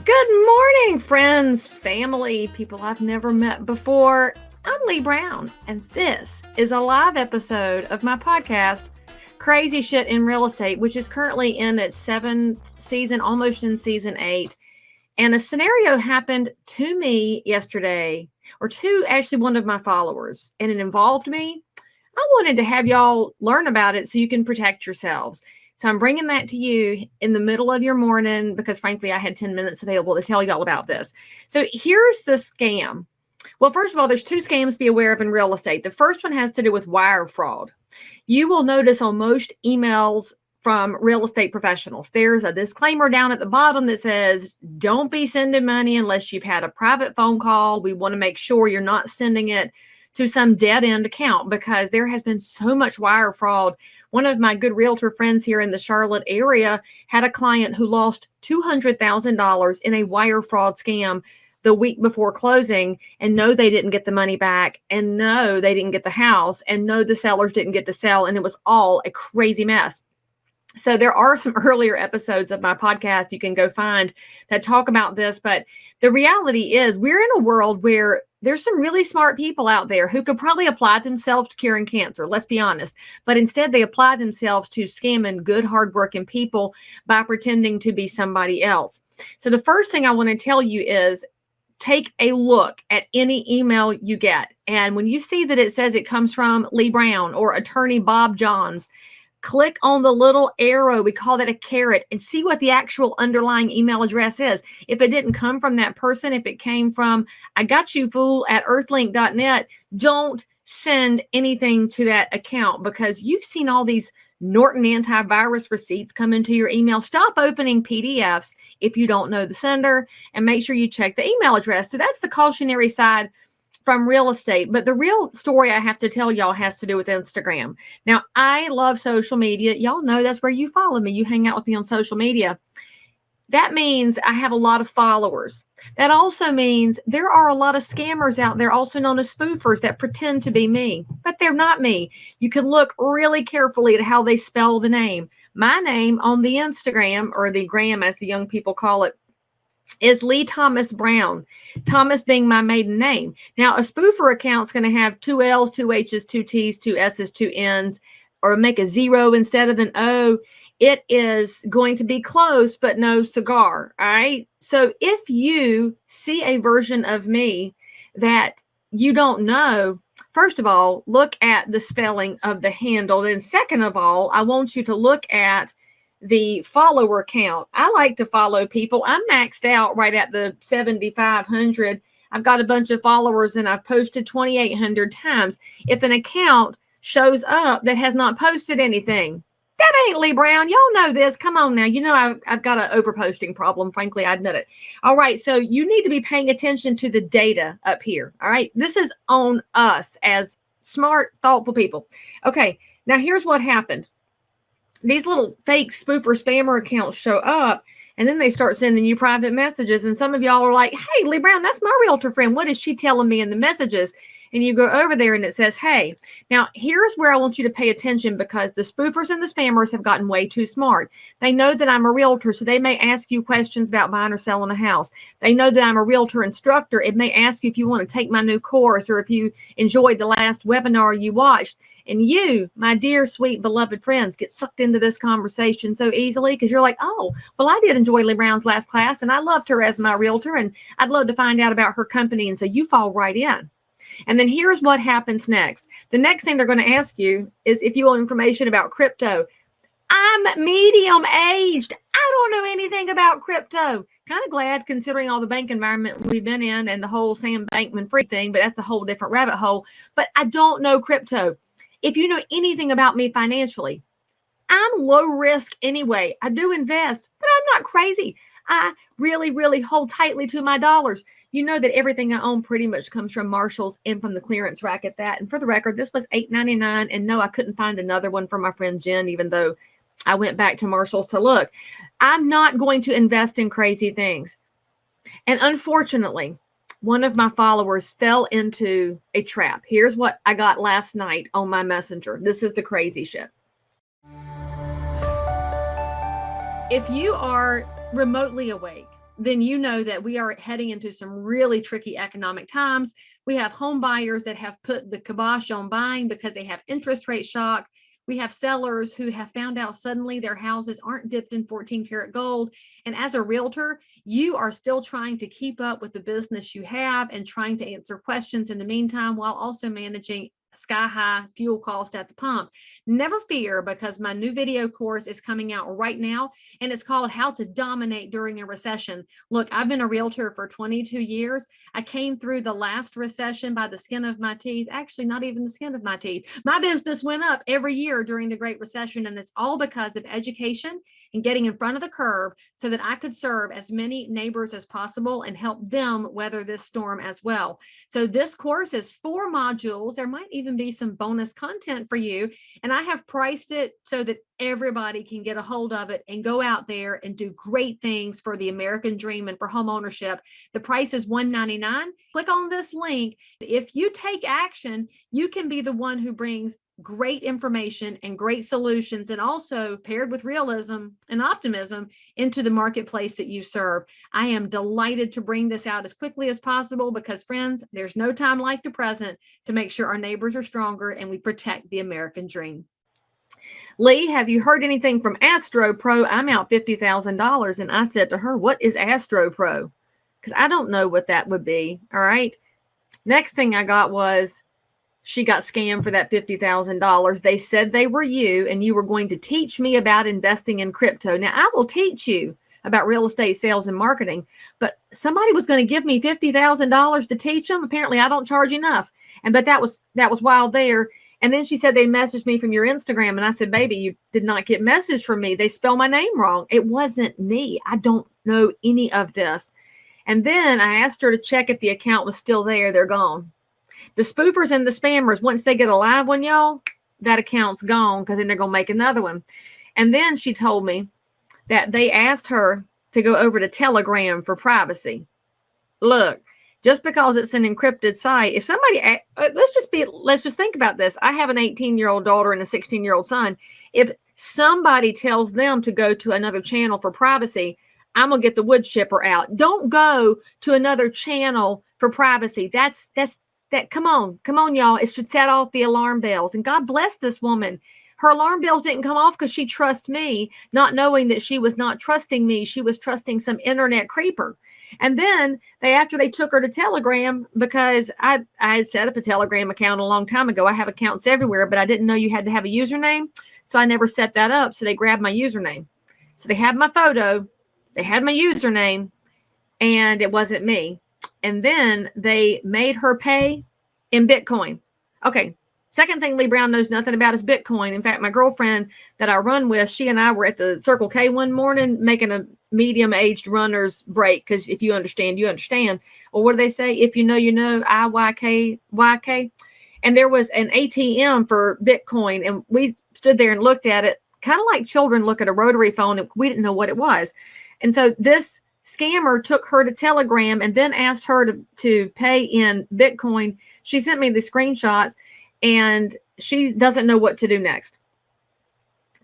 Good morning, friends, family, people I've never met before. I'm Leigh Brown, and this is a live episode of my podcast, Crazy Shit in Real Estate, which is currently in its 7th season, almost in season 8. And a scenario happened to me yesterday, or to actually one of my followers, and it involved me. I wanted to have y'all learn about it so you can protect yourselves. So I'm bringing that to you in the middle of your morning because, frankly, I had 10 minutes available to tell y'all about this. So here's the scam. Well, first of all, there's 2 scams to be aware of in real estate. The first one has to do with wire fraud. You will notice on most emails from real estate professionals, there's a disclaimer down at the bottom that says, don't be sending money unless you've had a private phone call. We want to make sure you're not sending it to some dead-end account because there has been so much wire fraud. One of my good realtor friends here in the Charlotte area had a client who lost $200,000 in a wire fraud scam the week before closing, and no, they didn't get the money back, and no, they didn't get the house, and no, the sellers didn't get to sell, and it was all a crazy mess. So there are some earlier episodes of my podcast you can go find that talk about this, but the reality is we're in a world where there's some really smart people out there who could probably apply themselves to curing cancer, let's be honest, but instead they apply themselves to scamming good, hardworking people by pretending to be somebody else. So the first thing I want to tell you is take a look at any email you get. And when you see that it says it comes from Leigh Brown or attorney Bob Johns, click on the little arrow, we call that a caret, and see what the actual underlying email address is. If it didn't come from that person, if it came from I got you fool at earthlink.net, don't send anything to that account because you've seen all these Norton antivirus receipts come into your email. Stop opening PDFs if you don't know the sender and make sure you check the email address. So that's the cautionary side from real estate. But the real story I have to tell y'all has to do with Instagram. Now, I love social media. Y'all know that's where you follow me. You hang out with me on social media. That means I have a lot of followers. That also means there are a lot of scammers out there, also known as spoofers, that pretend to be me, but they're not me. You can look really carefully at how they spell the name. My name on the Instagram, or the gram as the young people call it, is Leigh Thomas Brown, Thomas being my maiden name. Now, a spoofer account is going to have 2 L's, 2 H's, 2 T's, 2 S's, 2 N's, or make a 0 instead of an O. It is going to be close, but no cigar. All right. So if you see a version of me that you don't know, first of all, look at the spelling of the handle. Then second of all, I want you to look at the follower count. I like to follow people. I'm maxed out right at the 7,500. I've got a bunch of followers and I've posted 2,800 times. If an account shows up that has not posted anything, that ain't Leigh Brown. Y'all know this. Come on now. You know I've got an overposting problem. Frankly, I admit it. All right. So you need to be paying attention to the data up here. All right. This is on us as smart, thoughtful people. Okay. Now here's what happened. These little fake spoofer spammer accounts show up and then they start sending you private messages. And some of y'all are like, hey, Leigh Brown, that's my realtor friend. What is she telling me in the messages? And you go over there and it says, hey, now here's where I want you to pay attention because the spoofers and the spammers have gotten way too smart. They know that I'm a realtor, so they may ask you questions about buying or selling a house. They know that I'm a realtor instructor. It may ask you if you want to take my new course or if you enjoyed the last webinar you watched. And you, my dear, sweet, beloved friends, get sucked into this conversation so easily because you're like, oh, well, I did enjoy Leigh Brown's last class and I loved her as my realtor and I'd love to find out about her company. And so you fall right in. And then here's what happens next. The next thing they're going to ask you is if you want information about crypto. I'm medium aged. I don't know anything about crypto. Kind of glad considering all the bank environment we've been in and the whole Sam Bankman-Fried thing, but that's a whole different rabbit hole. But I don't know crypto. If you know anything about me financially, I'm low risk anyway. I do invest, but I'm not crazy. I really, really hold tightly to my dollars. You know that everything I own pretty much comes from Marshall's and from the clearance rack at that. And for the record, this was $8.99. And no, I couldn't find another one for my friend Jen, even though I went back to Marshall's to look. I'm not going to invest in crazy things. And unfortunately, one of my followers fell into a trap. Here's what I got last night on my messenger. This is the crazy shit. If you are remotely awake, then you know that we are heading into some really tricky economic times. We have home buyers that have put the kibosh on buying because they have interest rate shock. We have sellers who have found out suddenly their houses aren't dipped in 14 karat gold. And as a realtor, you are still trying to keep up with the business you have and trying to answer questions in the meantime, while also managing sky high fuel cost at the pump. Never fear, because my new video course is coming out right now, and it's called How to Dominate During a Recession. Look, I've been a realtor for 22 years. I came through the last recession by the skin of my teeth. Actually, not even the skin of my teeth. My business went up every year during the Great Recession, and it's all because of education and getting in front of the curve so that I could serve as many neighbors as possible and help them weather this storm as well. So this course is 4 modules. There might even be some bonus content for you. And I have priced it so that everybody can get a hold of it and go out there and do great things for the American dream and for home ownership. The price is $199. Click on this link. If you take action, you can be the one who brings great information and great solutions, and also paired with realism and optimism into the marketplace that you serve. I am delighted to bring this out as quickly as possible because, friends, there's no time like the present to make sure our neighbors are stronger and we protect the American dream. Leigh, have you heard anything from Astro Pro? I'm out $50,000. And I said to her, what is Astro Pro? Because I don't know what that would be. All right. Next thing I got was, she got scammed for that $50,000. They said they were you, and you were going to teach me about investing in crypto. Now, I will teach you about real estate sales and marketing, but somebody was going to give me $50,000 to teach them. Apparently, I don't charge enough. But that was wild there. And then she said, they messaged me from your Instagram. And I said, baby, you did not get messaged from me. They spelled my name wrong. It wasn't me. I don't know any of this. And then I asked her to check if the account was still there. They're gone. The spoofers and the spammers, once they get a live one, y'all, that account's gone, because then they're going to make another one. And then she told me that they asked her to go over to Telegram for privacy. Look, just because it's an encrypted site, if somebody, let's just think about this. I have an 18-year-old daughter and a 16-year-old son. If somebody tells them to go to another channel for privacy, I'm going to get the wood chipper out. Don't go to another channel for privacy. Come on, y'all. It should set off the alarm bells. And God bless this woman. Her alarm bells didn't come off because she trusts me, not knowing that she was not trusting me. She was trusting some internet creeper. And then after they took her to Telegram, because I had set up a Telegram account a long time ago. I have accounts everywhere, but I didn't know you had to have a username. So I never set that up. So they grabbed my username. So they had my photo. They had my username, and it wasn't me. And then they made her pay in Bitcoin. Okay. Second thing Leigh Brown knows nothing about is Bitcoin. In fact, my girlfriend that I run with, she and I were at the Circle K one morning making a medium-aged runner's break, because if you understand, you understand. Well, what do they say? If you know, you know, IYK. And there was an ATM for Bitcoin, and we stood there and looked at it, kind of like children look at a rotary phone, and we didn't know what it was. And so this scammer took her to Telegram and then asked her to pay in Bitcoin. She sent me the screenshots, and she doesn't know what to do next.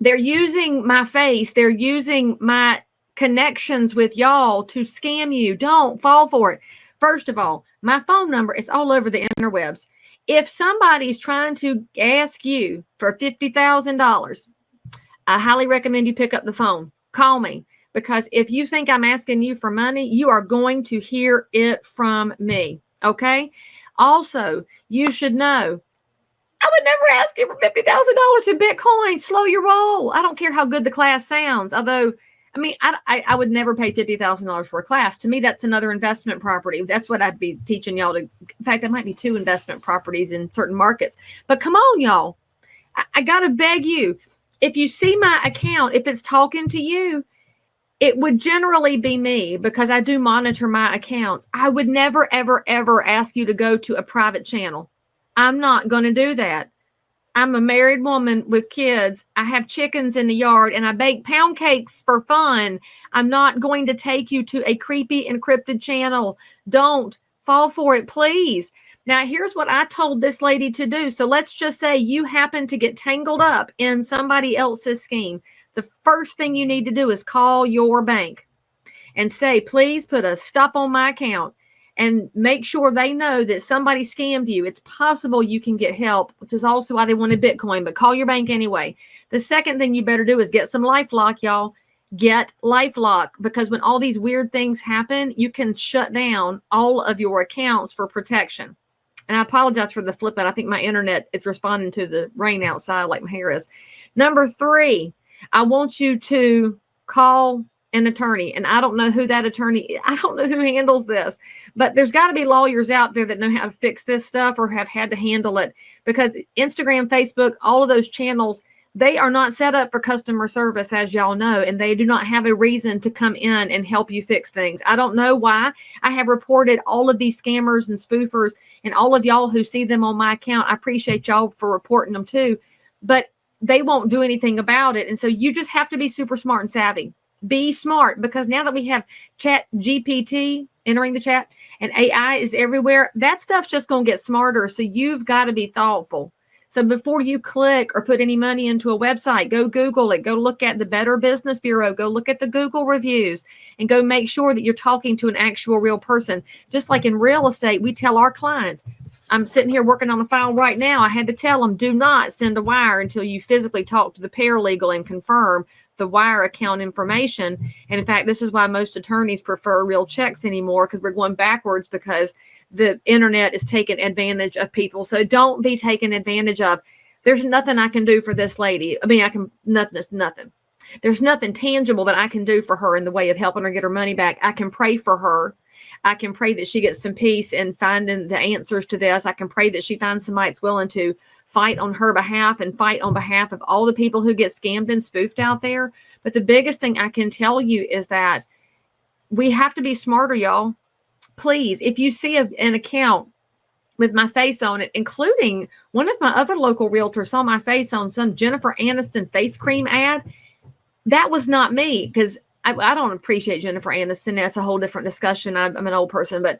They're using my face. They're using my connections with y'all to scam you. Don't fall for it. First of all, my phone number is all over the interwebs. If somebody's trying to ask you for $50,000, I highly recommend you pick up the phone. Call me. Because if you think I'm asking you for money, you are going to hear it from me. Okay? Also, you should know, I would never ask you for $50,000 in Bitcoin. Slow your roll. I don't care how good the class sounds. Although, I mean, I would never pay $50,000 for a class. To me, that's another investment property. That's what I'd be teaching y'all to. In fact, there might be 2 investment properties in certain markets. But come on, y'all. I got to beg you. If you see my account, if it's talking to you, it would generally be me, because I do monitor my accounts. I would never, ever, ever ask you to go to a private channel. I'm not going to do that. I'm a married woman with kids. I have chickens in the yard, and I bake pound cakes for fun. I'm not going to take you to a creepy encrypted channel. Don't fall for it, please. Now, here's what I told this lady to do. So let's just say you happen to get tangled up in somebody else's scheme. The first thing you need to do is call your bank and say, please put a stop on my account, and make sure they know that somebody scammed you. It's possible you can get help, which is also why they wanted Bitcoin, but call your bank anyway. The second thing you better do is get some LifeLock, y'all. Get LifeLock, because when all these weird things happen, you can shut down all of your accounts for protection. And I apologize for the flip out. I think my internet is responding to the rain outside like my hair is. Number 3, I want you to call an attorney. And I don't know who that attorney, I don't know who handles this, but there's got to be lawyers out there that know how to fix this stuff or have had to handle it, because Instagram, Facebook, all of those channels, they are not set up for customer service, as y'all know, and they do not have a reason to come in and help you fix things. I don't know why. I have reported all of these scammers and spoofers, and all of y'all who see them on my account. I appreciate y'all for reporting them too, but they won't do anything about it. And so you just have to be super smart and savvy. Be smart, because now that we have Chat GPT entering the chat and AI is everywhere, that stuff's just going to get smarter. So you've got to be thoughtful. So before you click or put any money into a website, go Google it, go look at the Better Business Bureau, go look at the Google reviews, and go make sure that you're talking to an actual real person. Just like in real estate, we tell our clients, I'm sitting here working on a file right now. I had to tell them, do not send a wire until you physically talk to the paralegal and confirm the wire account information. And in fact, this is why most attorneys prefer real checks anymore, because we're going backwards, because the internet is taking advantage of people. So don't be taken advantage of. There's nothing I can do for this lady. I mean, nothing. There's nothing tangible that I can do for her in the way of helping her get her money back. I can pray for her. I can pray that she gets some peace in finding the answers to this. I can pray that she finds somebody that's willing to fight on her behalf and fight on behalf of all the people who get scammed and spoofed out there. But the biggest thing I can tell you is that we have to be smarter, y'all. Please, if you see an account with my face on it, including one of my other local realtors saw my face on some Jennifer Aniston face cream ad, that was not me, because I don't appreciate Jennifer Aniston. That's a whole different discussion. I'm an old person, but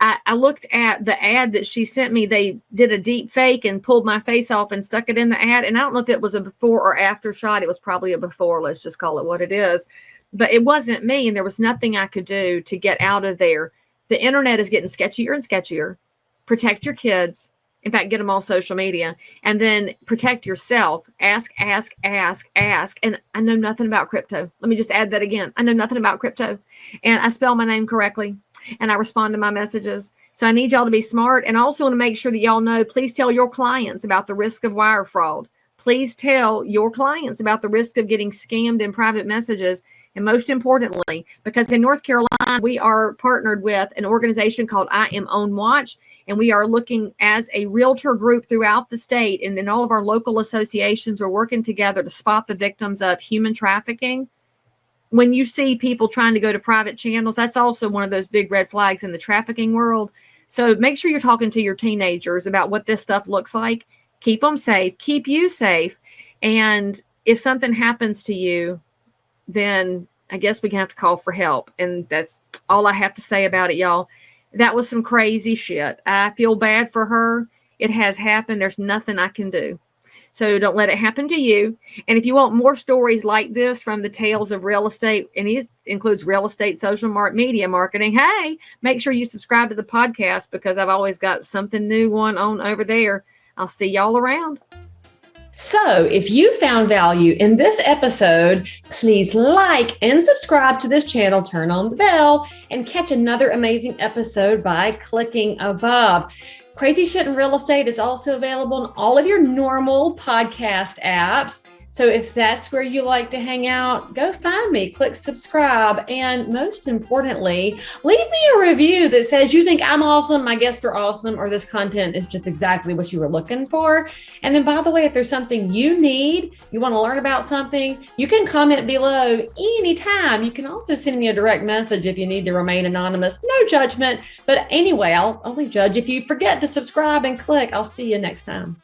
I looked at the ad that she sent me. They did a deep fake and pulled my face off and stuck it in the ad. And I don't know if it was a before or after shot. It was probably a before. Let's just call it what it is. But it wasn't me, and there was nothing I could do to get out of there. The internet is getting sketchier and sketchier. Protect your kids. In fact, get them all social media, and then protect yourself. Ask. And I know nothing about crypto. Let me just add that again. I know nothing about crypto, and I spell my name correctly, and I respond to my messages. So I need y'all to be smart. And I also want to make sure that y'all know, please tell your clients about the risk of wire fraud. Please tell your clients about the risk of getting scammed in private messages. And most importantly, because in North Carolina, we are partnered with an organization called I Am On Watch, and we are looking as a realtor group throughout the state, and in all of our local associations, we're working together to spot the victims of human trafficking. When you see people trying to go to private channels, that's also one of those big red flags in the trafficking world. So make sure you're talking to your teenagers about what this stuff looks like. Keep them safe, keep you safe. And if something happens to you, then I guess we can have to call for help. And that's all I have to say about it, y'all. That was some crazy shit. I feel bad for her. It has happened. There's nothing I can do. So don't let it happen to you. And if you want more stories like this from the tales of real estate, and it includes real estate, social media marketing, hey, make sure you subscribe to the podcast, because I've always got something new going on over there. I'll see y'all around. So if you found value in this episode, please like and subscribe to this channel, turn on the bell, and catch another amazing episode by clicking above. Crazy Shit in Real Estate is also available in all of your normal podcast apps. So if that's where you like to hang out, go find me, click subscribe, and most importantly, leave me a review that says you think I'm awesome, my guests are awesome, or this content is just exactly what you were looking for. And then, by the way, if there's something you need, you want to learn about something, you can comment below anytime. You can also send me a direct message if you need to remain anonymous. No judgment. But anyway, I'll only judge if you forget to subscribe and click. I'll see you next time.